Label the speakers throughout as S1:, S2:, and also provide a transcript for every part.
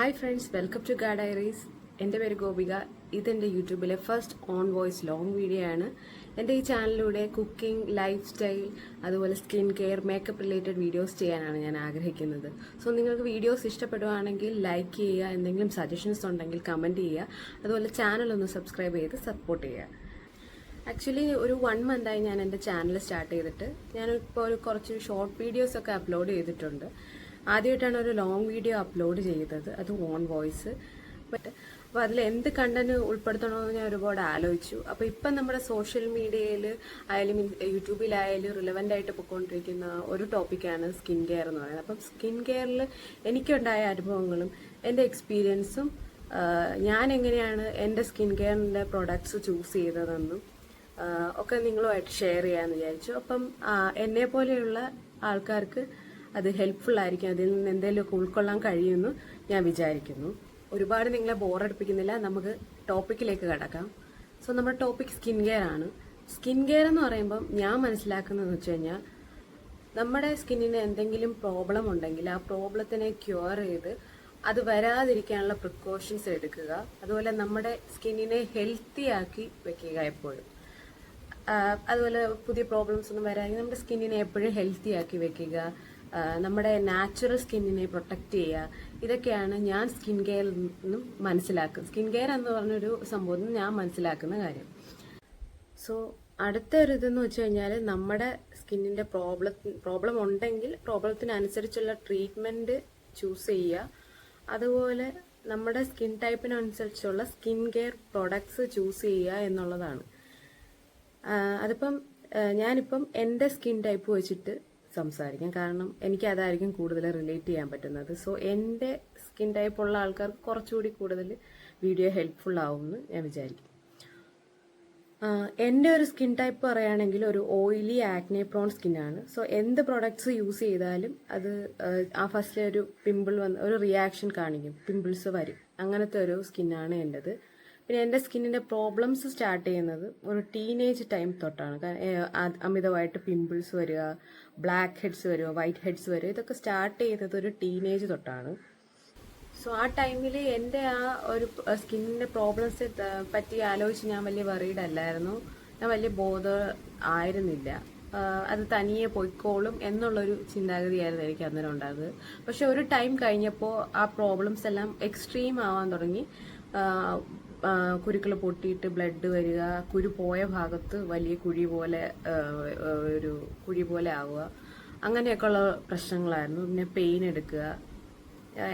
S1: Hi friends, welcome to ഗാ diaries. എൻ്റെ പേര് ഗോപിക. ഇതെൻ്റെ യൂട്യൂബിലെ first own voice long video ആണ്. എൻ്റെ ഈ ചാനലിലൂടെ കുക്കിംഗ്, ലൈഫ് സ്റ്റൈൽ, അതുപോലെ skin care, makeup related videos ചെയ്യാനാണ് ഞാൻ ആഗ്രഹിക്കുന്നത്. സോ നിങ്ങൾക്ക് വീഡിയോസ് ഇഷ്ടപ്പെടുകയാണെങ്കിൽ ലൈക്ക് ചെയ്യുക, എന്തെങ്കിലും സജഷൻസ് ഉണ്ടെങ്കിൽ കമൻറ്റ് ചെയ്യുക, അതുപോലെ ചാനൽ ഒന്ന് സബ്സ്ക്രൈബ് ചെയ്ത് സപ്പോർട്ട് ചെയ്യുക. ആക്ച്വലി ഒരു 1 മന്തായി ഞാൻ എൻ്റെ ചാനൽ സ്റ്റാർട്ട് ചെയ്തിട്ട് ഞാനിപ്പോൾ കുറച്ച് ഷോർട്ട് വീഡിയോസൊക്കെ അപ്ലോഡ് ചെയ്തിട്ടുണ്ട്. ആദ്യമായിട്ടാണ് ഒരു ലോങ് വീഡിയോ അപ്ലോഡ് ചെയ്തത്, അത് ഓൺ വോയിസ്. അപ്പോൾ അതിൽ എന്ത് കണ്ടന്റ് ഉൾപ്പെടുത്തണമെന്ന് ഞാൻ ഒരുപാട് ആലോചിച്ചു. അപ്പോൾ ഇപ്പം നമ്മുടെ സോഷ്യൽ മീഡിയയിൽ ആയാലും യൂട്യൂബിലായാലും റിലവൻ്റ് ആയിട്ട് പൊയ്ക്കൊണ്ടിരിക്കുന്ന ഒരു ടോപ്പിക്കാണ് സ്കിൻ കെയർ എന്ന് പറയുന്നത്. അപ്പം സ്കിൻ കെയറിൽ എനിക്കുണ്ടായ അനുഭവങ്ങളും എൻ്റെ എക്സ്പീരിയൻസും ഞാൻ എങ്ങനെയാണ് എൻ്റെ സ്കിൻ കെയറിൻ്റെ പ്രൊഡക്ട്സ് ചൂസ് ചെയ്തതെന്നും ഒക്കെ നിങ്ങളുമായിട്ട് ഷെയർ ചെയ്യാമെന്ന് വിചാരിച്ചു. അപ്പം എന്നെ പോലെയുള്ള ആൾക്കാർക്ക് അത് ഹെൽപ്ഫുൾ ആയിരിക്കും, അതിൽ നിന്ന് എന്തെങ്കിലുമൊക്കെ ഉൾക്കൊള്ളാൻ കഴിയുമെന്ന് ഞാൻ വിചാരിക്കുന്നു. ഒരുപാട് നിങ്ങളെ ബോറടിപ്പിക്കുന്നില്ല, നമുക്ക് ടോപ്പിക്കിലേക്ക് കടക്കാം. സോ നമ്മുടെ ടോപ്പിക് സ്കിൻ കെയർ ആണ്. സ്കിൻ കെയർ എന്ന് പറയുമ്പം ഞാൻ മനസ്സിലാക്കുന്നതെന്ന് വെച്ച് കഴിഞ്ഞാൽ നമ്മുടെ സ്കിന്നിന് എന്തെങ്കിലും പ്രോബ്ലം ഉണ്ടെങ്കിൽ ആ പ്രോബ്ലത്തിനെ ക്യൂർ ചെയ്ത് അത് വരാതിരിക്കാനുള്ള പ്രിക്കോഷൻസ് എടുക്കുക, അതുപോലെ നമ്മുടെ സ്കിന്നിനെ ഹെൽത്തി ആക്കി വെക്കുക എപ്പോഴും. അതുപോലെ പുതിയ പ്രോബ്ലംസ് ഒന്നും വരാമെങ്കിൽ നമ്മുടെ സ്കിന്നിനെ എപ്പോഴും ഹെൽത്തി ആക്കി വെക്കുക, നമ്മുടെ നാച്ചുറൽ സ്കിന്നിനെ പ്രൊട്ടക്റ്റ് ചെയ്യുക. ഇതൊക്കെയാണ് ഞാൻ സ്കിൻ കെയറിൽ നിന്നും മനസ്സിലാക്കുന്നത്. സ്കിൻ കെയർ എന്ന് പറഞ്ഞൊരു സംഭവം ഞാൻ മനസ്സിലാക്കുന്ന കാര്യം. സോ അടുത്ത ഒരു ഇതെന്ന് വെച്ച് കഴിഞ്ഞാൽ നമ്മുടെ സ്കിന്നിൻ്റെ പ്രോബ്ലം ഉണ്ടെങ്കിൽ പ്രോബ്ലത്തിനനുസരിച്ചുള്ള ട്രീറ്റ്മെൻറ്റ് ചൂസ് ചെയ്യുക, അതുപോലെ നമ്മുടെ സ്കിൻ ടൈപ്പിനനുസരിച്ചുള്ള സ്കിൻ കെയർ പ്രൊഡക്ട്സ് ചൂസ് ചെയ്യുക എന്നുള്ളതാണ്. അതിപ്പം ഞാനിപ്പം എൻ്റെ സ്കിൻ ടൈപ്പ് വെച്ചിട്ട് സംസാരിക്കാം, കാരണം എനിക്ക് അതായിരിക്കും കൂടുതൽ റിലേറ്റ് ചെയ്യാൻ പറ്റുന്നത്. സോ എൻ്റെ സ്കിൻ ടൈപ്പ് ഉള്ള ആൾക്കാർക്ക് കുറച്ചുകൂടി കൂടുതൽ വീഡിയോ ഹെൽപ്ഫുൾ ആവുമെന്ന് ഞാൻ വിചാരിക്കും. എൻ്റെ ഒരു സ്കിൻ ടൈപ്പ് പറയുകയാണെങ്കിൽ ഒരു ഓയിലി ആക്നെ പ്രോൺ സ്കിന്നാണ്. സോ എന്ത് പ്രൊഡക്ട്സ് യൂസ് ചെയ്താലും അത് ഫസ്റ്റ് ഒരു പിമ്പിൾ വന്ന് ഒരു റിയാക്ഷൻ കാണിക്കും, പിമ്പിൾസ് വരും, അങ്ങനത്തെ ഒരു സ്കിന്നാണ് എൻ്റെത്. പിന്നെ എൻ്റെ സ്കിന്നിൻ്റെ പ്രോബ്ലംസ് സ്റ്റാർട്ട് ചെയ്യുന്നത് ഒരു ടീനേജ് ടൈം തൊട്ടാണ്. അമിതമായിട്ട് പിമ്പിൾസ് വരിക, ബ്ലാക്ക് ഹെഡ്സ് വരിക, വൈറ്റ് ഹെഡ്സ് വരിക, ഇതൊക്കെ സ്റ്റാർട്ട് ചെയ്യുന്നത് ഒരു ടീനേജ് തൊട്ടാണ്. സോ ആ ടൈമിൽ എൻ്റെ ആ ഒരു സ്കിന്നിൻ്റെ പ്രോബ്ലംസ് പറ്റി ആലോചിച്ച് ഞാൻ വലിയ വറീഡ് അല്ലായിരുന്നു, ഞാൻ വലിയ ബോധം ആയിരുന്നില്ല. അത് തനിയെ പൊയ്ക്കോളും എന്നുള്ളൊരു ചിന്താഗതിയായിരുന്നു എനിക്ക് അന്നേരം ഉണ്ടാകുന്നത്. പക്ഷെ ഒരു ടൈം കഴിഞ്ഞപ്പോൾ ആ പ്രോബ്ലംസ് എല്ലാം എക്സ്ട്രീം ആവാൻ തുടങ്ങി. കുരുക്കൾ പൊട്ടിയിട്ട് ബ്ലഡ് വരിക, കുരു പോയ ഭാഗത്ത് വലിയ കുഴി പോലെ ആവുക, അങ്ങനെയൊക്കെയുള്ള പ്രശ്നങ്ങളായിരുന്നു. പിന്നെ പെയിൻ എടുക്കുക,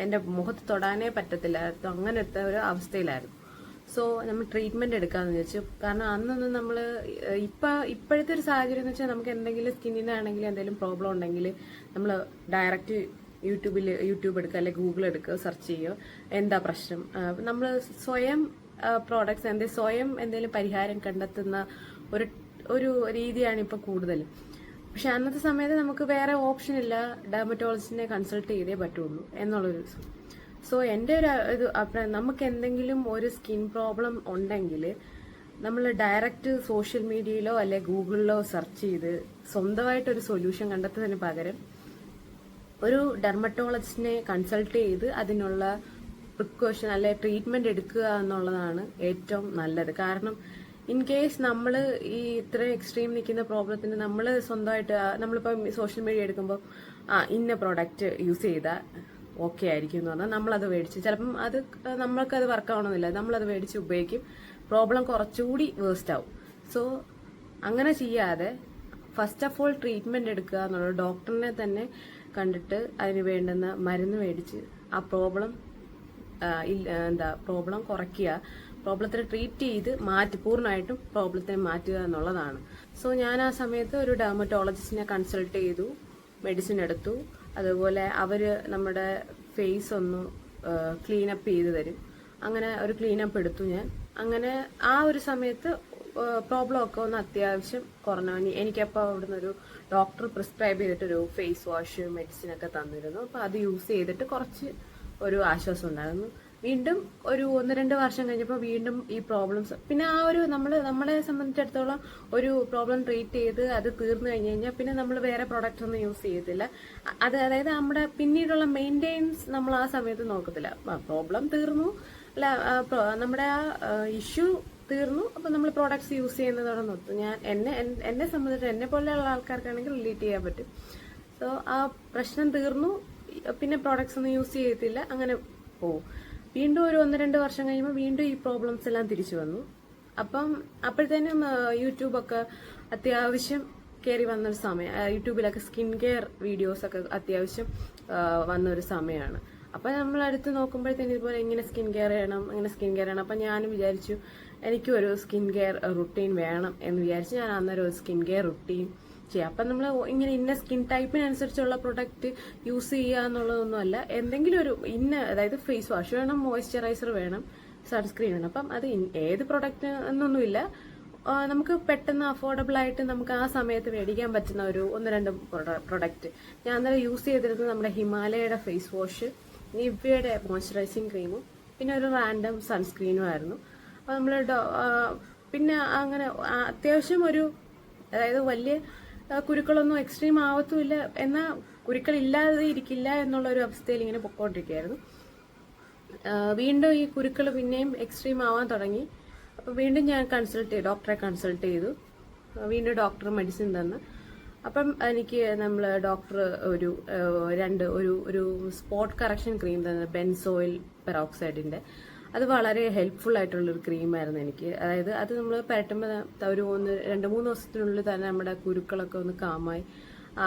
S1: എൻ്റെ മുഖത്ത് തൊടാനേ പറ്റത്തില്ലായിരുന്നു, അങ്ങനത്തെ ഒരു അവസ്ഥയിലായിരുന്നു. സോ നമ്മൾ ട്രീറ്റ്മെൻറ്റ് എടുക്കാമെന്ന് വിചാരിച്ചു. കാരണം അന്നൊന്നും നമ്മൾ ഇപ്പോഴത്തെ ഒരു സാഹചര്യം എന്ന് വെച്ചാൽ നമുക്ക് എന്തെങ്കിലും സ്കിന്നിനാണെങ്കിൽ എന്തെങ്കിലും പ്രോബ്ലം ഉണ്ടെങ്കിൽ നമ്മൾ ഡയറക്റ്റ് യൂട്യൂബ് എടുക്കുക, അല്ലെങ്കിൽ ഗൂഗിൾ എടുക്കുക, സെർച്ച് ചെയ്യുക, എന്താ പ്രശ്നം, നമ്മൾ സ്വയം പ്രോഡക്ട്സ് സ്വയം എന്തെങ്കിലും പരിഹാരം കണ്ടെത്തുന്ന ഒരു രീതിയാണ് ഇപ്പം കൂടുതലും. പക്ഷെ അന്നത്തെ സമയത്ത് നമുക്ക് വേറെ ഓപ്ഷൻ ഇല്ല, ഡെർമറ്റോളജിസ്റ്റിനെ കൺസൾട്ട് ചെയ്തേ പറ്റുള്ളൂ എന്നുള്ളൊരു. സോ എൻ്റെ ഒരു ഇത് നമുക്ക് എന്തെങ്കിലും ഒരു സ്കിൻ പ്രോബ്ലം ഉണ്ടെങ്കിൽ നമ്മൾ ഡയറക്റ്റ് സോഷ്യൽ മീഡിയയിലോ അല്ലെ ഗൂഗിളിലോ സെർച്ച് ചെയ്ത് സ്വന്തമായിട്ടൊരു സൊല്യൂഷൻ കണ്ടെത്തുന്നതിന് പകരം ഒരു ഡെർമറ്റോളജിസ്റ്റിനെ കൺസൾട്ട് ചെയ്ത് അതിനുള്ള പ്രിക്കോഷൻ അല്ലെ ട്രീറ്റ്മെന്റ് എടുക്കുക എന്നുള്ളതാണ് ഏറ്റവും നല്ലത്. കാരണം ഇൻ കേസ് നമ്മൾ ഈ ഇത്രയും എക്സ്ട്രീം നിൽക്കുന്ന പ്രോബ്ലത്തിന് നമ്മൾ സ്വന്തമായിട്ട് നമ്മളിപ്പോൾ സോഷ്യൽ മീഡിയ എടുക്കുമ്പോൾ ഇന്ന പ്രോഡക്റ്റ് യൂസ് ചെയ്താൽ ഓക്കെ ആയിരിക്കും എന്ന് പറഞ്ഞാൽ നമ്മളത് മേടിച്ച് ചിലപ്പം നമ്മൾക്കത് വർക്ക് ആവണമെന്നില്ല, നമ്മളത് മേടിച്ച് ഉപയോഗിക്കും, പ്രോബ്ലം കുറച്ചുകൂടി വേസ്റ്റ് ആവും. സോ അങ്ങനെ ചെയ്യാതെ ഫസ്റ്റ് ഓഫ് ഓൾ ട്രീറ്റ്മെന്റ് എടുക്കുക എന്നുള്ളത്, ഡോക്ടറിനെ തന്നെ കണ്ടിട്ട് അതിന് വേണ്ടുന്ന മരുന്ന് മേടിച്ച് ആ പ്രോബ്ലം കുറയ്ക്കുക, പ്രോബ്ലത്തിനെ ട്രീറ്റ് ചെയ്ത് പൂർണ്ണമായിട്ടും പ്രോബ്ലത്തിനെ മാറ്റുക എന്നുള്ളതാണ്. സോ ഞാൻ ആ സമയത്ത് ഒരു ഡെർമറ്റോളജിസ്റ്റിനെ കൺസൾട്ട് ചെയ്തു, മെഡിസിൻ എടുത്തു, അതുപോലെ അവര് നമ്മുടെ ഫേസ് ഒന്ന് ക്ലീനപ്പ് ചെയ്ത് തരും. അങ്ങനെ ഒരു ക്ലീനപ്പ് എടുത്തു ഞാൻ. അങ്ങനെ ആ ഒരു സമയത്ത് പ്രോബ്ലം ഒക്കെ ഒന്ന് അത്യാവശ്യം കുറഞ്ഞു. എനിക്കപ്പോൾ അവിടുന്ന് ഒരു ഡോക്ടർ പ്രിസ്ക്രൈബ് ചെയ്തിട്ടൊരു ഫേസ് വാഷ് മെഡിസിൻ ഒക്കെ തന്നിരുന്നു. അപ്പോൾ അത് യൂസ് ചെയ്തിട്ട് കുറച്ച് ഒരു ആശ്വാസം ഉണ്ടായിരുന്നു. വീണ്ടും ഒരു 1-2 വർഷം കഴിഞ്ഞപ്പോൾ വീണ്ടും ഈ പ്രോബ്ലംസ്, പിന്നെ ആ ഒരു നമ്മളെ സംബന്ധിച്ചിടത്തോളം ഒരു പ്രോബ്ലം ട്രീറ്റ് ചെയ്ത് അത് തീർന്നു കഴിഞ്ഞ് കഴിഞ്ഞാൽ പിന്നെ നമ്മൾ വേറെ പ്രോഡക്റ്റ് ഒന്നും യൂസ് ചെയ്യത്തില്ല. അതായത് നമ്മുടെ പിന്നീടുള്ള മെയിൻറ്റെയിൻസ് നമ്മൾ ആ സമയത്ത് നോക്കത്തില്ല. പ്രോബ്ലം തീർന്നു, അല്ല നമ്മുടെ ആ ഇഷ്യൂ തീർന്നു, അപ്പൊ നമ്മൾ പ്രോഡക്ട്സ് യൂസ് ചെയ്യുന്നതോടെ നിർത്തും. എന്നെ സംബന്ധിച്ച് എന്നെ പോലെയുള്ള ആൾക്കാർക്കാണെങ്കിൽ റിലേറ്റ് ചെയ്യാൻ പറ്റും. സോ ആ പ്രശ്നം തീർന്നു, പിന്നെ പ്രോഡക്ട്സ് ഒന്നും യൂസ് ചെയ്യത്തില്ല, അങ്ങനെ പോവും. വീണ്ടും ഒരു 1-2 വർഷം കഴിയുമ്പോൾ വീണ്ടും ഈ പ്രോബ്ലംസ് എല്ലാം തിരിച്ചു വന്നു. അപ്പം അപ്പോഴത്തേനും യൂട്യൂബൊക്കെ അത്യാവശ്യം കയറി വന്നൊരു സമയം, യൂട്യൂബിലൊക്കെ സ്കിൻ കെയർ വീഡിയോസ് ഒക്കെ അത്യാവശ്യം വന്നൊരു സമയമാണ്. അപ്പൊ നമ്മൾ അടുത്ത് നോക്കുമ്പോഴത്തേനും ഇതുപോലെ ഇങ്ങനെ സ്കിൻ കെയർ ചെയ്യണം, അങ്ങനെ സ്കിൻ കെയർ ചെയ്യണം. അപ്പൊ ഞാനും വിചാരിച്ചു എനിക്കും ഒരു സ്കിൻ കെയർ റുട്ടീൻ വേണം എന്ന് വിചാരിച്ചു ഞാൻ അന്നേരം ഒരു സ്കിൻ കെയർ റുട്ടീൻ ചെയ്യാം. അപ്പം നമ്മൾ ഇങ്ങനെ ഇന്ന സ്കിൻ ടൈപ്പിനനുസരിച്ചുള്ള പ്രൊഡക്റ്റ് യൂസ് ചെയ്യുക എന്നുള്ളതൊന്നും അല്ല. എന്തെങ്കിലും ഒരു അതായത് ഫേസ് വാഷ് വേണം, മോയ്സ്ചറൈസർ വേണം, സൺസ്ക്രീൻ വേണം. അപ്പം അത് ഏത് പ്രൊഡക്റ്റ് എന്നൊന്നുമില്ല, നമുക്ക് പെട്ടെന്ന് അഫോർഡബിൾ ആയിട്ട് നമുക്ക് ആ സമയത്ത് മേടിക്കാൻ പറ്റുന്ന ഒരു 1-2 പ്രൊഡക്റ്റ്. ഞാൻ അന്നേരം യൂസ് ചെയ്തിരുന്നത് നമ്മുടെ ഹിമാലയയുടെ ഫേസ് വാഷ്, നിവ്യയുടെ മോയ്സ്ചറൈസിങ് ക്രീമും പിന്നെ ഒരു റാൻഡം സൺസ്ക്രീനും ആയിരുന്നു. അപ്പൊ നമ്മള് പിന്നെ അങ്ങനെ അത്യാവശ്യം അതായത് വലിയ കുരുക്കളൊന്നും എക്സ്ട്രീം ആവത്തുമില്ല, എന്നാൽ കുരുക്കൾ ഇല്ലാതെ ഇരിക്കില്ല എന്നുള്ള ഒരു അവസ്ഥയിൽ ഇങ്ങനെ പൊക്കോണ്ടിരിക്കുകയായിരുന്നു. വീണ്ടും ഈ കുരുക്കൾ പിന്നെയും എക്സ്ട്രീം ആവാൻ തുടങ്ങി. അപ്പൊ വീണ്ടും ഞാൻ ഡോക്ടറെ കൺസൾട്ട് ചെയ്തു. വീണ്ടും ഡോക്ടർ മെഡിസിൻ തന്നു. അപ്പം എനിക്ക് ഡോക്ടർ ഒരു സ്പോട്ട് കറക്ഷൻ ക്രീം തന്നെ, ബെൻസോയിൽ പെറോക്സൈഡിന്റെ. അത് വളരെ ഹെൽപ്ഫുൾ ആയിട്ടുള്ളൊരു ക്രീമായിരുന്നു എനിക്ക്. അതായത് അത് നമ്മൾ പരട്ടുമ്പോൾ ഒരു 2-3 ദിവസത്തിനുള്ളിൽ തന്നെ നമ്മുടെ കുരുക്കളൊക്കെ ഒന്ന് കാമായി ആ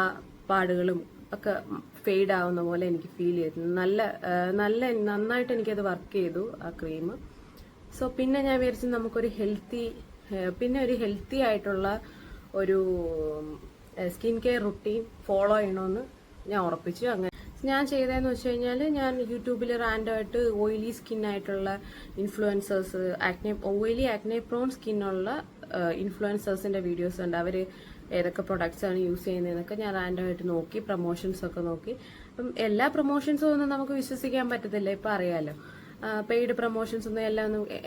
S1: പാടുകളും ഒക്കെ ഫെയ്ഡ് ആവുന്ന പോലെ എനിക്ക് ഫീൽ ചെയ്തു. നന്നായിട്ട് എനിക്കത് വർക്ക് ചെയ്തു ആ ക്രീം. സോ പിന്നെ ഞാൻ വിചാരിച്ചു നമുക്കൊരു ഹെൽത്തി ആയിട്ടുള്ള ഒരു സ്കിൻ കെയർ റുട്ടീൻ ഫോളോ ചെയ്യണമെന്ന് ഞാൻ ഉറപ്പിച്ചു. അങ്ങനെ ഞാൻ ചെയ്തതെന്ന് വെച്ച് കഴിഞ്ഞാൽ, ഞാൻ യൂട്യൂബിൽ റാൻഡമായിട്ട് ഓയിലി സ്കിൻ ആയിട്ടുള്ള ഇൻഫ്ലുവൻസേഴ്സ്, ഓയിലി ആക്നെ പ്രോൺ സ്കിന്നുള്ള ഇൻഫ്ലുവൻസേഴ്സിന്റെ വീഡിയോസ് ഉണ്ട്. അവർ ഏതൊക്കെ പ്രൊഡക്ട്സ് ആണ് യൂസ് ചെയ്യുന്നതെന്നൊക്കെ ഞാൻ റാൻഡമായിട്ട് നോക്കി, പ്രൊമോഷൻസ് ഒക്കെ നോക്കി. അപ്പം എല്ലാ പ്രൊമോഷൻസും ഒന്നും നമുക്ക് വിശ്വസിക്കാൻ പറ്റത്തില്ല, ഇപ്പൊ അറിയാലോ. പെയ്ഡ് പ്രൊമോഷൻസ് ഒന്നും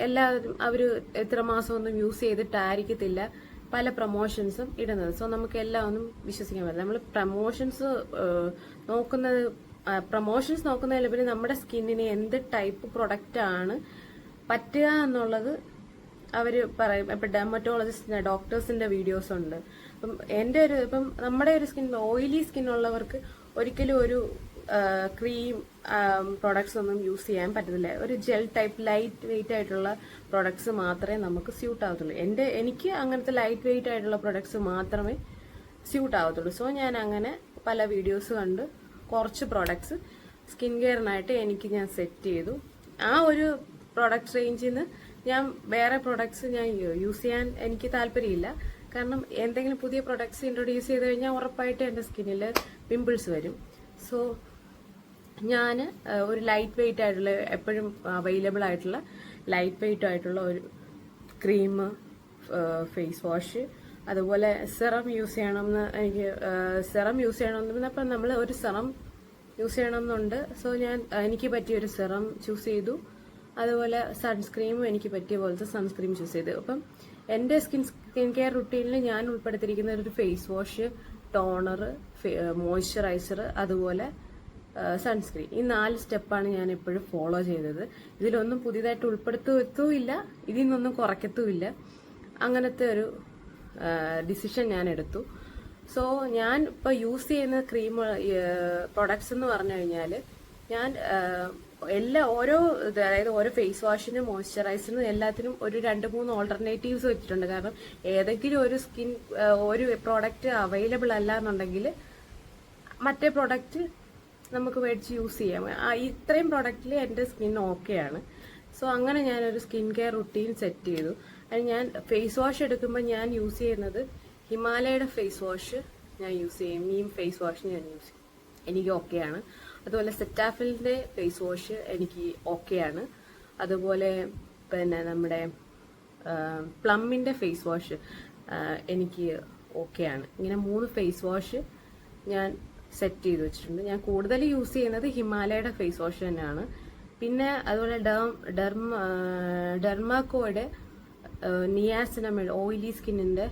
S1: എല്ലാവരും അവർ എത്ര മാസം ഒന്നും യൂസ് ചെയ്തിട്ടായിരിക്കത്തില്ല പല പ്രൊമോഷൻസും ഇടുന്നത്. സോ നമുക്ക് എല്ലാം ഒന്നും വിശ്വസിക്കാൻ പറ്റില്ല. നമ്മൾ പ്രൊമോഷൻസ് നോക്കുന്നതിലുപരി നമ്മുടെ സ്കിന്നിന് എന്ത് ടൈപ്പ് പ്രൊഡക്റ്റ് ആണ് പറ്റുക എന്നുള്ളത് അവര് പറയും. ഇപ്പൊ ഡെർമറ്റോളജിസ്റ്റ്, ഡോക്ടേഴ്സിന്റെ വീഡിയോസ് ഉണ്ട്. ഇപ്പം നമ്മുടെ ഒരു ഓയിലി സ്കിൻ ഉള്ളവർക്ക് ഒരിക്കലും ഒരു ക്രീം പ്രൊഡക്ട്സ് ഒന്നും യൂസ് ചെയ്യാൻ പറ്റത്തില്ല. ഒരു ജെൽ ടൈപ്പ് ലൈറ്റ് വെയിറ്റ് ആയിട്ടുള്ള പ്രൊഡക്ട്സ് മാത്രമേ നമുക്ക് സ്യൂട്ട് ആവത്തുള്ളൂ. എനിക്ക് അങ്ങനത്തെ ലൈറ്റ് വെയിറ്റ് ആയിട്ടുള്ള പ്രൊഡക്ട്സ് മാത്രമേ സ്യൂട്ട് ആവത്തുള്ളൂ. സോ ഞാൻ അങ്ങനെ പല വീഡിയോസ് കണ്ട് കുറച്ച് പ്രൊഡക്ട്സ് സ്കിൻ കെയറിനായിട്ട് ഞാൻ സെറ്റ് ചെയ്തു. ആ ഒരു പ്രൊഡക്റ്റ് റേഞ്ചിൽ നിന്ന് ഞാൻ വേറെ പ്രൊഡക്ട്സ് ഞാൻ യൂസ് ചെയ്യാൻ എനിക്ക് താല്പര്യമില്ല. കാരണം എന്തെങ്കിലും പുതിയ പ്രൊഡക്ട്സ് ഇൻട്രൊഡ്യൂസ് ചെയ്ത് കഴിഞ്ഞാൽ ഉറപ്പായിട്ട് എൻ്റെ സ്കിന്നിൽ പിമ്പിൾസ് വരും. സോ ഞാൻ ഒരു ലൈറ്റ് വെയിറ്റ് ആയിട്ടുള്ള, എപ്പോഴും അവൈലബിൾ ആയിട്ടുള്ള ലൈറ്റ് വെയിറ്റ് ആയിട്ടുള്ള ഒരു ക്രീം, ഫേസ് വാഷ്, അതുപോലെ സെറം യൂസ് ചെയ്യണമെന്ന് അപ്പം നമ്മൾ ഒരു സെറം യൂസ് ചെയ്യണമെന്നുണ്ട്. സോ എനിക്ക് പറ്റിയ ഒരു സെറം ചൂസ് ചെയ്തു. അതുപോലെ സൺസ്ക്രീമും എനിക്ക് പറ്റിയ പോലത്തെ സൺസ്ക്രീം ചൂസ് ചെയ്തു. അപ്പം എൻ്റെ സ്കിൻ കെയർ റുട്ടീനിൽ ഞാൻ ഉൾപ്പെടുത്തിയിരിക്കുന്ന ഒരു ഫേസ് വാഷ്, ടോണർ, മോയ്സ്ചറൈസർ, അതുപോലെ സൺസ്ക്രീൻ. ഈ 4 സ്റ്റെപ്പാണ് ഞാൻ എപ്പോഴും ഫോളോ ചെയ്തത്. ഇതിലൊന്നും പുതിയതായിട്ട് ഉൾപ്പെടുത്തുമില്ല, ഇതിൽ നിന്നൊന്നും കുറയ്ക്കത്തുമില്ല. അങ്ങനത്തെ ഒരു ഡിസിഷൻ ഞാൻ എടുത്തു. സോ ഞാൻ ഇപ്പോൾ യൂസ് ചെയ്യുന്ന പ്രൊഡക്ട്സ് എന്ന് പറഞ്ഞു കഴിഞ്ഞാൽ, ഞാൻ അതായത് ഓരോ ഫേസ് വാഷിനും മോയ്സ്ചറൈസറിനും എല്ലാത്തിനും ഒരു 2-3 ഓൾട്ടർനേറ്റീവ്സ് വെച്ചിട്ടുണ്ട്. കാരണം ഏതെങ്കിലും ഒരു പ്രോഡക്റ്റ് അവൈലബിൾ അല്ല എന്നുണ്ടെങ്കിൽ മറ്റേ പ്രോഡക്റ്റ് നമുക്ക് മേടിച്ച് യൂസ് ചെയ്യാം. ഇത്രയും പ്രോഡക്റ്റിൽ എൻ്റെ സ്കിൻ ഓക്കെയാണ്. സോ അങ്ങനെ ഞാനൊരു സ്കിൻ കെയർ റുട്ടീൻ സെറ്റ് ചെയ്തു. ഞാൻ ഫേസ് വാഷ് എടുക്കുമ്പോൾ ഞാൻ യൂസ് ചെയ്യുന്നത് ഹിമാലയയുടെ ഫേസ് വാഷ് ഞാൻ യൂസ് ചെയ്യും. നീം ഫേസ് വാഷ് ഞാൻ യൂസ് ചെയ്യും, എനിക്ക് ഓക്കെയാണ്. അതുപോലെ സെറ്റാഫിലിന്റെ ഫേസ് വാഷ് എനിക്ക് ഓക്കെയാണ്. അതുപോലെ പിന്നെ നമ്മുടെ പ്ലമ്മിന്റെ ഫേസ് വാഷ് എനിക്ക് ഓക്കെയാണ്. ഇങ്ങനെ 3 ഫേസ് വാഷ് ഞാൻ സെറ്റ് ചെയ്ത് വെച്ചിട്ടുണ്ട്. ഞാൻ കൂടുതൽ യൂസ് ചെയ്യുന്നത് ഹിമാലയയുടെ ഫേസ് വാഷ് തന്നെയാണ്. പിന്നെ അതുപോലെ ഡെർമാക്കോയുടെ നിയാസിനമൈഡ് ഓയിലി സ്കിന്നിന്റെ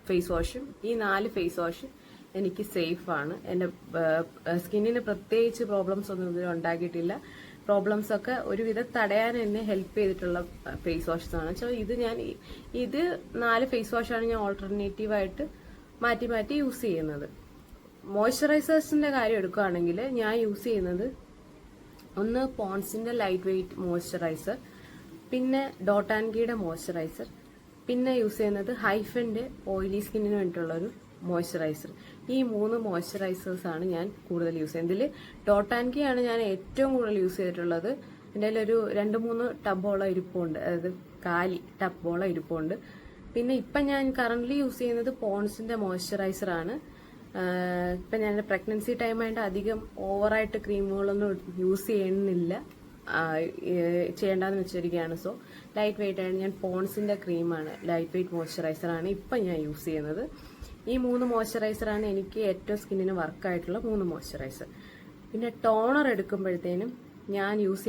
S1: ഫേസ് വാഷും, ഈ 4 ഫേസ് വാഷ് എനിക്ക് സേഫ് ആണ്. എൻ്റെ സ്കിന്നിന് പ്രത്യേകിച്ച് പ്രോബ്ലംസ് ഒന്നും ഇതുവരെ ഉണ്ടാക്കിയിട്ടില്ല. പ്രോബ്ലംസ് ഒക്കെ ഒരുവിധം തടയാൻ എന്നെ ഹെൽപ്പ് ചെയ്തിട്ടുള്ള ഫേസ് വാഷസ് ആണ്. സോ ഇത് 4 ഫേസ് വാഷാണ് ഞാൻ ഓൾട്ടർനേറ്റീവ് ആയിട്ട് മാറ്റി മാറ്റി യൂസ് ചെയ്യുന്നത്. മോയ്സ്ചറൈസേഴ്സിന്റെ കാര്യം എടുക്കുകയാണെങ്കിൽ ഞാൻ യൂസ് ചെയ്യുന്നത് ഒന്ന് പോൺസിന്റെ ലൈറ്റ് വെയിറ്റ് മോയ്സ്ചറൈസർ, പിന്നെ ഡോട്ട് ആൻഡ് കീയുടെ മോയ്സ്ചറൈസർ, പിന്നെ യൂസ് ചെയ്യുന്നത് ഹൈഫന്റെ ഓയിലി സ്കിന്നിന് വേണ്ടിയിട്ടുള്ള ഒരു മോയ്സ്ചറൈസർ. ഈ 3 മോയ്സ്ചറൈസേഴ്സ് ആണ് ഞാൻ കൂടുതൽ യൂസ് ചെയ്യുന്നത്. ഇതിൽ ഡോട്ട് ആൻഡ് കീ ആണ് ഞാൻ ഏറ്റവും കൂടുതൽ യൂസ് ചെയ്തിട്ടുള്ളത്. എൻ്റെ ഒരു 2-3 ടബോളം ഇരിപ്പുണ്ട്, അതായത് കാലി ടബോളം ഇരിപ്പുണ്ട്. പിന്നെ ഇപ്പം ഞാൻ കറന്റ് യൂസ് ചെയ്യുന്നത് പോൺസിന്റെ മോയ്സ്ചറൈസർ ആണ്. ഇപ്പം ഞാൻ പ്രഗ്നൻസി ടൈം ആയിട്ട് അധികം ഓവറായിട്ട് ക്രീമുകളൊന്നും യൂസ് ചെയ്യുന്നില്ല, ചെയ്യേണ്ടെന്ന് വെച്ചിരിക്കുകയാണ്. സോ ലൈറ്റ് വെയിറ്റ് ആണ്, ഞാൻ പോൺസിന്റെ ക്രീമാണ്, ലൈറ്റ് വെയിറ്റ് മോയ്സ്ചറൈസർ ആണ് ഇപ്പം ഞാൻ യൂസ് ചെയ്യുന്നത്. ഈ 3 മോയ്സ്ചറൈസറാണ് എനിക്ക് ഏറ്റവും സ്കിന്നിന് വർക്കായിട്ടുള്ള 3 മോയ്സ്ചറൈസർ. പിന്നെ ടോണർ എടുക്കുമ്പോഴത്തേനും ഞാൻ യൂസ്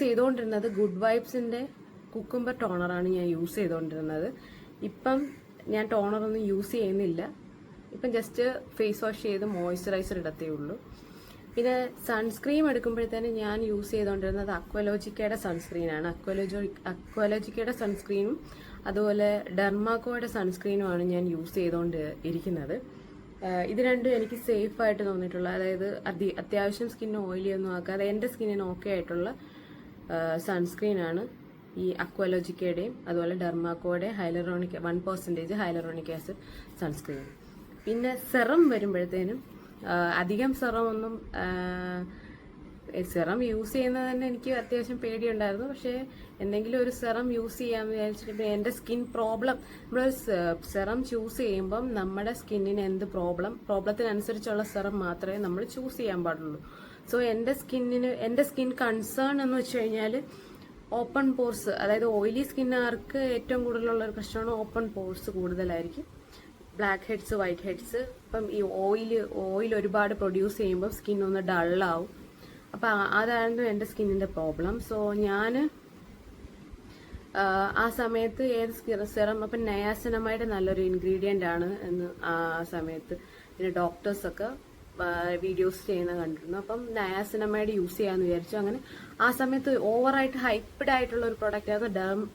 S1: ചെയ്തുകൊണ്ടിരുന്നത് ഗുഡ് വൈബ്സിന്റെ കുക്കുംബർ ടോണറാണ് ഞാൻ യൂസ് ചെയ്തുകൊണ്ടിരുന്നത്. ഇപ്പം ഞാൻ ടോണറൊന്നും യൂസ് ചെയ്യുന്നില്ല. ഇപ്പം ജസ്റ്റ് ഫേസ് വാഷ് ചെയ്ത് മോയ്സ്ചറൈസർ ഇടത്തേ ഉള്ളൂ. പിന്നെ സൺസ്ക്രീൻ എടുക്കുമ്പോഴത്തേനും ഞാൻ യൂസ് ചെയ്തുകൊണ്ടിരുന്നത് അക്വലോജിക്കയുടെ സൺസ്ക്രീനാണ്. അക്വലോജിക്കയുടെ സൺസ്ക്രീനും അതുപോലെ ഡെർമാക്കോയുടെ സൺസ്ക്രീനുമാണ് ഞാൻ യൂസ് ചെയ്തുകൊണ്ട് ഇരിക്കുന്നത്. ഇത് രണ്ടും എനിക്ക് സേഫ് ആയിട്ട് തോന്നിയിട്ടുള്ള, അതായത് അത്യാവശ്യം സ്കിന്ന് ഓയിലി ഒന്നും ആക്കാതെ എൻ്റെ സ്കിന്നിന് ഓക്കെ ആയിട്ടുള്ള സൺസ്ക്രീനാണ് ഈ അക്വലോജിക്കയുടെയും അതുപോലെ ഡെർമാക്കോയുടെ 1% ഹൈലറോണിക് ആസിഡ് സൺസ്ക്രീൻ. പിന്നെ സെറം വരുമ്പോഴത്തേനും അധികം സെറം യൂസ് ചെയ്യുന്നത് തന്നെ എനിക്ക് അത്യാവശ്യം പേടിയുണ്ടായിരുന്നു. പക്ഷേ എന്തെങ്കിലും ഒരു സെറം യൂസ് ചെയ്യാമെന്ന് വിചാരിച്ചിട്ട് എൻ്റെ സ്കിൻ നമ്മളൊരു സെറം ചൂസ് ചെയ്യുമ്പം നമ്മുടെ സ്കിന്നിന് എന്ത് പ്രോബ്ലത്തിനനുസരിച്ചുള്ള സെറം മാത്രമേ നമ്മൾ ചൂസ് ചെയ്യാൻ പാടുള്ളൂ. സോ എൻ്റെ സ്കിൻ കൺസേൺ എന്ന് വെച്ച് കഴിഞ്ഞാൽ ഓപ്പൺ പോർസ്, അതായത് ഓയിലി സ്കിന്നുകാർക്ക് ഏറ്റവും കൂടുതലുള്ള ഒരു പ്രശ്നമാണ് ഓപ്പൺ പോർസ് കൂടുതലായിരിക്കും, ബ്ലാക്ക് ഹെഡ്സ്, വൈറ്റ് ഹെഡ്സ്. ഇപ്പം ഈ ഓയിൽ ഒരുപാട് പ്രൊഡ്യൂസ് ചെയ്യുമ്പോൾ സ്കിൻ ഒന്ന് ഡള്ളാവും. അപ്പം അതായിരുന്നു എൻ്റെ സ്കിന്നിന്റെ പ്രോബ്ലം. സോ ഞാൻ ആ സമയത്ത് സെറം, അപ്പം നയാസിനമൈഡ് നല്ലൊരു ഇൻഗ്രീഡിയന്റ് ആണ് എന്ന് ആ സമയത്ത് പിന്നെ ഡോക്ടേഴ്സൊക്കെ വീഡിയോസ് ചെയ്യുന്ന കണ്ടിരുന്നു. അപ്പം നയാസിനമൈഡ് യൂസ് ചെയ്യാന്ന് വിചാരിച്ചു. അങ്ങനെ ആ സമയത്ത് ഓവറായിട്ട് ഹൈപ്ഡ് ആയിട്ടുള്ള ഒരു പ്രൊഡക്റ്റ് ആയിരുന്നു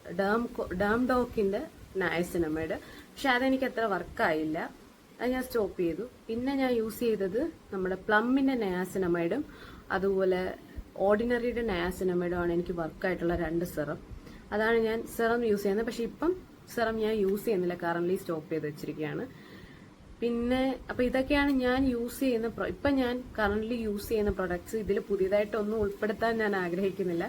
S1: ഡേംഡോക്കിന്റെ നയാസിനമൈഡ്. പക്ഷെ അതെനിക്ക് അത്ര വർക്കായില്ല, അത് ഞാൻ സ്റ്റോപ്പ് ചെയ്തു. പിന്നെ ഞാൻ യൂസ് ചെയ്തത് നമ്മുടെ പ്ലമ്മിന്റെ നയാസിനമൈഡും അതുപോലെ ഓർഡിനറിയുടെ നയാസിനമൈഡും ആണ് എനിക്ക് വർക്കായിട്ടുള്ള 2 സെറം. അതാണ് ഞാൻ സെറം യൂസ് ചെയ്യുന്നത്. പക്ഷെ ഇപ്പം സെറം ഞാൻ യൂസ് ചെയ്യുന്നില്ല, കറന്റ് സ്റ്റോപ്പ് ചെയ്ത് വെച്ചിരിക്കുകയാണ്. പിന്നെ അപ്പൊ ഇതൊക്കെയാണ് ഞാൻ യൂസ് ചെയ്യുന്ന ഇപ്പം ഞാൻ കറന്റ് യൂസ് ചെയ്യുന്ന പ്രൊഡക്ട്സ്. ഇതിൽ പുതിയതായിട്ടൊന്നും ഉൾപ്പെടുത്താൻ ഞാൻ ആഗ്രഹിക്കുന്നില്ല.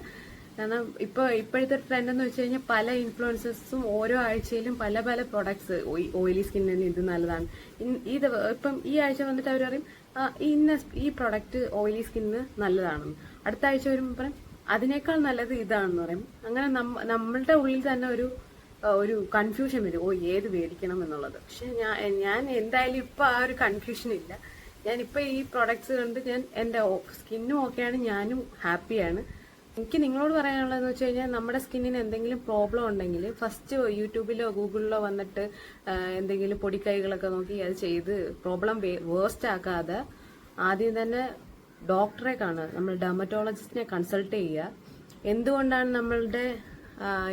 S1: കാരണം ഇപ്പോഴത്തെ ഒരു ട്രെൻഡ് എന്ന് വെച്ച് കഴിഞ്ഞാൽ പല ഇൻഫ്ലുവൻസേഴ്സും ഓരോ ആഴ്ചയിലും പല പല പ്രൊഡക്ട്സ്, ഓയിലി സ്കിന്നിന് ഇത് നല്ലതാണ്, ഇപ്പം ഈ ആഴ്ച വന്നിട്ട് അവർ പറയും ഈ പ്രൊഡക്റ്റ് ഓയിലി സ്കിന്നിന് നല്ലതാണെന്ന്. അടുത്ത ആഴ്ച വരുമ്പോൾ പറയും അതിനേക്കാൾ നല്ലത് ഇതാണെന്ന് പറയും. അങ്ങനെ നമ്മളുടെ ഉള്ളിൽ തന്നെ ഒരു കൺഫ്യൂഷൻ വരും, ഏത് മേടിക്കണം എന്നുള്ളത്. പക്ഷെ ഞാൻ എന്തായാലും ഇപ്പൊ ആ ഒരു കൺഫ്യൂഷൻ ഇല്ല. ഞാനിപ്പോ ഈ പ്രൊഡക്ട്സ് കണ്ട് എന്റെ സ്കിന്നും ഓക്കെയാണ്, ഞാനും ഹാപ്പിയാണ്. എനിക്ക് നിങ്ങളോട് പറയാനുള്ളതെന്ന് വെച്ച് കഴിഞ്ഞാൽ നമ്മുടെ സ്കിന്നിന് എന്തെങ്കിലും പ്രോബ്ലം ഉണ്ടെങ്കിൽ ഫസ്റ്റ് യൂട്യൂബിലോ ഗൂഗിളിലോ വന്നിട്ട് എന്തെങ്കിലും പൊടിക്കൈകളൊക്കെ നോക്കി അത് ചെയ്ത് പ്രോബ്ലം വേസ്റ്റ് ആക്കാതെ ആദ്യം തന്നെ ഡോക്ടറെ കാണുക, നമ്മൾ ഡെർമറ്റോളജിസ്റ്റിനെ കൺസൾട്ട് ചെയ്യുക. എന്തുകൊണ്ടാണ് നമ്മളുടെ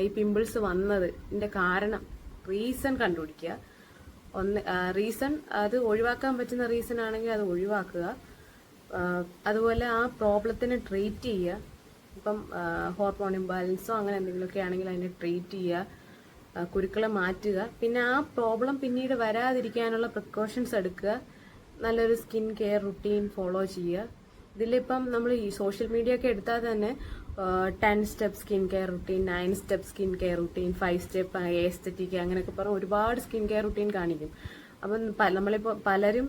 S1: ഈ പിമ്പിൾസ് വന്നത്, ഇതിന്റെ കാരണം, റീസൺ കണ്ടുപിടിക്കുക. റീസൺ അത് ഒഴിവാക്കാൻ പറ്റുന്ന റീസൺ ആണെങ്കിൽ അത് ഒഴിവാക്കുക. അതുപോലെ ആ പ്രോബ്ലത്തിനെ ട്രീറ്റ് ചെയ്യുക. ഇപ്പം ഹോർമോൺ ഇംബാലൻസോ അങ്ങനെ എന്തെങ്കിലുമൊക്കെ ആണെങ്കിൽ അതിനെ ട്രീറ്റ് ചെയ്യുക, കുരുക്കളെ മാറ്റുക. പിന്നെ ആ പ്രോബ്ലം പിന്നീട് വരാതിരിക്കാനുള്ള പ്രിക്കോഷൻസ് എടുക്കുക. നല്ലൊരു സ്കിൻ കെയർ റുട്ടീൻ ഫോളോ ചെയ്യുക. ഇതിലിപ്പം നമ്മൾ ഈ സോഷ്യൽ മീഡിയ ഒക്കെ എടുത്താൽ തന്നെ 10 step skin care routine, 9 step skin care routine, 5 step aesthetic അങ്ങനെയൊക്കെ പറഞ്ഞ് ഒരുപാട് സ്കിൻ കെയർ റുട്ടീൻ കാണിക്കും. അപ്പം നമ്മളിപ്പോൾ പലരും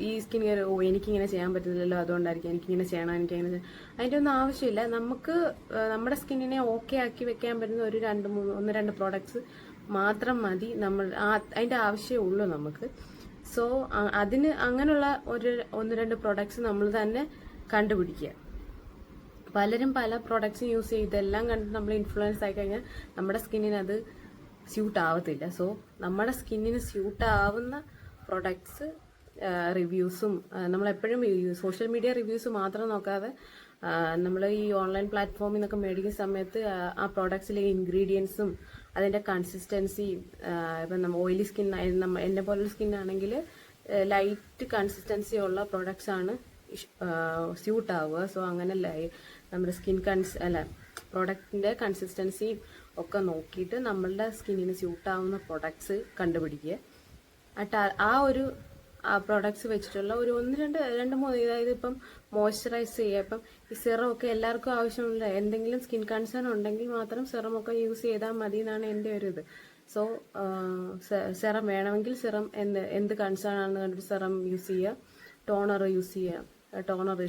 S1: ഈ സ്കിൻ കെയർ എനിക്കിങ്ങനെ ചെയ്യാൻ പറ്റുന്നില്ലല്ലോ, അതുകൊണ്ടായിരിക്കും എനിക്കിങ്ങനെ ചെയ്യണം, എനിക്കങ്ങനെ അതിൻ്റെ ഒന്നും ആവശ്യമില്ല. നമുക്ക് നമ്മുടെ സ്കിന്നിനെ ഓക്കെ ആക്കി വെക്കാൻ പറ്റുന്ന 1-2 പ്രോഡക്ട്സ് മാത്രം മതി. അതിൻ്റെ ആവശ്യമേ ഉള്ളൂ നമുക്ക്. സോ അതിന് അങ്ങനെയുള്ള 1-2 പ്രോഡക്ട്സ് നമ്മൾ തന്നെ കണ്ടുപിടിക്കുക. പലരും പല പ്രോഡക്റ്റ്സും യൂസ് ചെയ്ത് ഇതെല്ലാം കണ്ട് നമ്മൾ ഇൻഫ്ലുവൻസ് ആയി കഴിഞ്ഞാൽ നമ്മുടെ സ്കിന്നിന് അത് സ്യൂട്ട് ആവത്തില്ല. സോ നമ്മുടെ സ്കിന്നിന് സ്യൂട്ട് ആവുന്ന പ്രൊഡക്ട്സ് റിവ്യൂസും നമ്മളെപ്പോഴും സോഷ്യൽ മീഡിയ റിവ്യൂസ് മാത്രം നോക്കാതെ നമ്മൾ ഈ ഓൺലൈൻ പ്ലാറ്റ്ഫോമിൽ നിന്നൊക്കെ മേടിക്കുന്ന സമയത്ത് ആ പ്രോഡക്ട്സിലെ ഇൻഗ്രീഡിയൻസും അതിൻ്റെ കൺസിസ്റ്റൻസിയും ഇപ്പം നമ്മൾ ഓയിലി സ്കിൻ എന്നെ പോലുള്ള സ്കിൻ ആണെങ്കിൽ ലൈറ്റ് കൺസിസ്റ്റൻസി ഉള്ള പ്രോഡക്ട്സ് ആണ് സ്യൂട്ട് ആവുക. സോ അങ്ങനെ നമ്മുടെ സ്കിൻ പ്രോഡക്റ്റിൻ്റെ കൺസിസ്റ്റൻസിയും ഒക്കെ നോക്കിയിട്ട് നമ്മളുടെ സ്കിന്നിന് സ്യൂട്ടാവുന്ന പ്രൊഡക്ട്സ് കണ്ടുപിടിക്കുക. ആ ഒരു പ്രോഡക്ട്സ് വെച്ചിട്ടുള്ള ഒരു രണ്ട് മൂന്ന് അതായത് ഇപ്പം മോയ്സ്ചറൈസ് ചെയ്യുക. ഇപ്പം ഈ സിറം ഒക്കെ എല്ലാവർക്കും ആവശ്യമുള്ള എന്തെങ്കിലും സ്കിൻ കൺസേൺ ഉണ്ടെങ്കിൽ മാത്രം സിറം ഒക്കെ യൂസ് ചെയ്താൽ മതി എന്നാണ് എൻ്റെ ഒരു ഇത്. സോ സിറം വേണമെങ്കിൽ സിറം എന്ത് കൺസേൺ ആണെന്ന് കണ്ടിട്ട് സിറം യൂസ് ചെയ്യുക. ടോണർ യൂസ് ചെയ്യുക. ടോണർ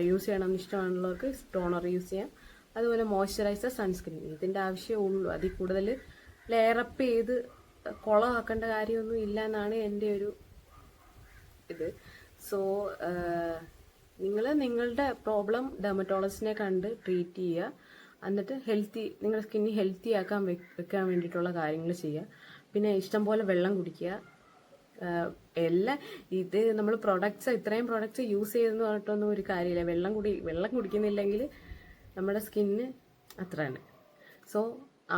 S1: യൂസ് ചെയ്യണമെന്ന് ഇഷ്ടമാണുള്ളവർക്ക് ടോണർ യൂസ് ചെയ്യാം. അതുപോലെ മോയ്സ്ചറൈസർ, സൺസ്ക്രീൻ, ഇതിൻ്റെ ആവശ്യമേ ഉള്ളൂ. അതിൽ കൂടുതൽ ലെയറപ്പ് ചെയ്ത് കുളമാക്കേണ്ട കാര്യമൊന്നും ഇല്ല എന്നാണ് എൻ്റെ ഒരു ഇത്. സോ നിങ്ങൾ നിങ്ങളുടെ പ്രോബ്ലം ഡെർമറ്റോളജിസ്റ്റിനെ കണ്ട് ട്രീറ്റ് ചെയ്യുക. എന്നിട്ട് നിങ്ങളുടെ സ്കിന്നി ഹെൽത്തി ആക്കാൻ വെക്കാൻ വേണ്ടിയിട്ടുള്ള കാര്യങ്ങൾ ചെയ്യുക. പിന്നെ ഇഷ്ടംപോലെ വെള്ളം കുടിക്കുക. ഇത് നമ്മൾ ഇത്രയും പ്രൊഡക്ട്സ് യൂസ് ചെയ്തെന്ന് പറഞ്ഞിട്ടൊന്നും ഒരു കാര്യമില്ല. വെള്ളം കുടിക്കുന്നില്ലെങ്കിൽ നമ്മുടെ സ്കിന്നിന് അത്ര തന്നെ. സോ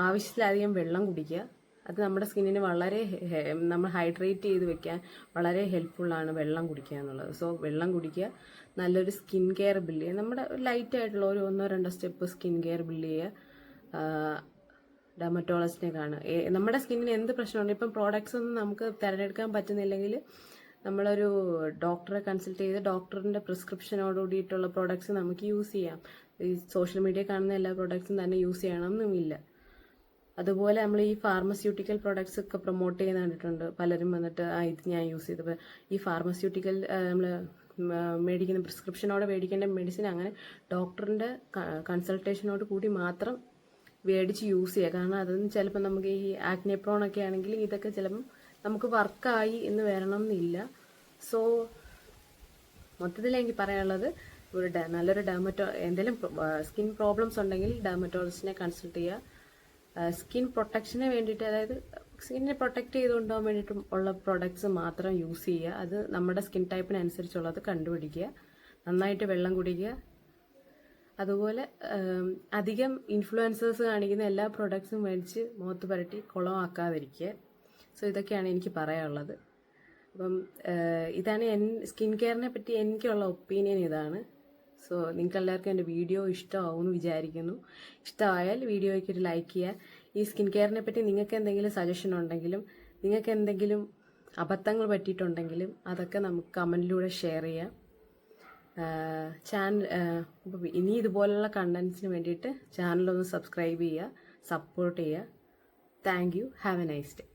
S1: ആവശ്യത്തിലധികം വെള്ളം കുടിക്കുക. അത് നമ്മുടെ സ്കിന്നിന് വളരെ നമ്മൾ ഹൈഡ്രേറ്റ് ചെയ്ത് വെക്കാൻ വളരെ ഹെൽപ്ഫുള്ളാണ് വെള്ളം കുടിക്കുക എന്നുള്ളത്. സോ വെള്ളം കുടിക്കുക. നല്ലൊരു സ്കിൻ കെയർ ബിൽഡ് ചെയ്യുക. നമ്മുടെ ലൈറ്റായിട്ടുള്ള ഒരു 1-2 സ്റ്റെപ്പ് സ്കിൻ കെയർ ബിൽഡ് ചെയ്യുക. ഡെർമറ്റോളജിസ്റ്റിനെ കാണുക. നമ്മുടെ സ്കിന്നിന് എന്ത് പ്രശ്നമുണ്ട്, ഇപ്പം പ്രോഡക്ട്സ് ഒന്നും നമുക്ക് തിരഞ്ഞെടുക്കാൻ പറ്റുന്നില്ലെങ്കിൽ നമ്മളൊരു ഡോക്ടറെ കൺസൾട്ട് ചെയ്ത് ഡോക്ടറിൻ്റെ പ്രിസ്ക്രിപ്ഷനോട് കൂടിയിട്ടുള്ള പ്രോഡക്ട്സ് നമുക്ക് യൂസ് ചെയ്യാം. ഈ സോഷ്യൽ മീഡിയ കാണുന്ന എല്ലാ പ്രോഡക്ട്സും തന്നെ യൂസ് ചെയ്യണമെന്നുമില്ല. അതുപോലെ നമ്മൾ ഈ ഫാർമസ്യൂട്ടിക്കൽ പ്രോഡക്ട്സ് ഒക്കെ പ്രൊമോട്ട് ചെയ്യുന്ന കണ്ടിട്ടുണ്ട്. പലരും വന്നിട്ട് ഇത് ഞാൻ യൂസ് ചെയ്തപ്പോൾ ഈ ഫാർമസ്യൂട്ടിക്കൽ നമ്മൾ മേടിക്കുന്ന പ്രിസ്ക്രിപ്ഷനോടെ മേടിക്കേണ്ട മെഡിസിൻ അങ്ങനെ ഡോക്ടറിൻ്റെ കൺസൾട്ടേഷനോട് കൂടി മാത്രം മേടിച്ച് യൂസ് ചെയ്യുക. കാരണം അതൊന്നും ചിലപ്പോൾ നമുക്ക് ഈ ആക്നെ പ്രോൺ ഒക്കെ ആണെങ്കിൽ ഇതൊക്കെ ചിലപ്പം നമുക്ക് വർക്കായി എന്ന് വരണം എന്നില്ല. സോ മൊത്തത്തിൽ എനിക്ക് പറയാനുള്ളത് നല്ലൊരു എന്തെങ്കിലും സ്കിൻ പ്രോബ്ലംസ് ഉണ്ടെങ്കിൽ ഡെർമറ്റോളജിസ്റ്റിനെ കൺസൾട്ട് ചെയ്യുക. സ്കിൻ പ്രൊട്ടക്ഷന് വേണ്ടിയിട്ട്, അതായത് സ്കിന്നിനെ പ്രൊട്ടക്ട് ചെയ്തുകൊണ്ടുപോകാൻ വേണ്ടിയിട്ടും ഉള്ള പ്രൊഡക്ട്സ് മാത്രം യൂസ് ചെയ്യുക. അത് നമ്മുടെ സ്കിൻ ടൈപ്പിനനുസരിച്ചുള്ളത് കണ്ടുപിടിക്കുക. നന്നായിട്ട് വെള്ളം കുടിക്കുക. അതുപോലെ അധികം ഇൻഫ്ലുവൻസേഴ്സ് കാണിക്കുന്ന എല്ലാ പ്രൊഡക്ട്സും മേടിച്ച് മുഖത്ത് പുരട്ടി കുളമാക്കാതിരിക്കുക. സോ ഇതൊക്കെയാണ് എനിക്ക് പറയാനുള്ളത്. അപ്പം ഇതാണ് സ്കിൻ കെയറിനെ പറ്റി എനിക്കുള്ള ഒപ്പീനിയൻ ഇതാണ്. സോ നിങ്ങൾക്ക് എല്ലാവർക്കും എൻ്റെ വീഡിയോ ഇഷ്ടമാവുമെന്ന് വിചാരിക്കുന്നു. ഇഷ്ടമായാൽ വീഡിയോയ്ക്ക് ഒരു ലൈക്ക് ചെയ്യുക. ഈ സ്കിൻ കെയറിനെ പറ്റി നിങ്ങൾക്ക് എന്തെങ്കിലും സജഷൻ ഉണ്ടെങ്കിലും നിങ്ങൾക്ക് എന്തെങ്കിലും അബദ്ധങ്ങൾ പറ്റിയിട്ടുണ്ടെങ്കിലും അതൊക്കെ നമുക്ക് കമൻറ്റിലൂടെ ഷെയർ ചെയ്യാം. ഇനി ഇതുപോലുള്ള കണ്ടന്റ്സിന് വേണ്ടിയിട്ട് ചാനലൊന്ന് സബ്സ്ക്രൈബ് ചെയ്യുക, സപ്പോർട്ട് ചെയ്യുക. Thank you. Have A nice day.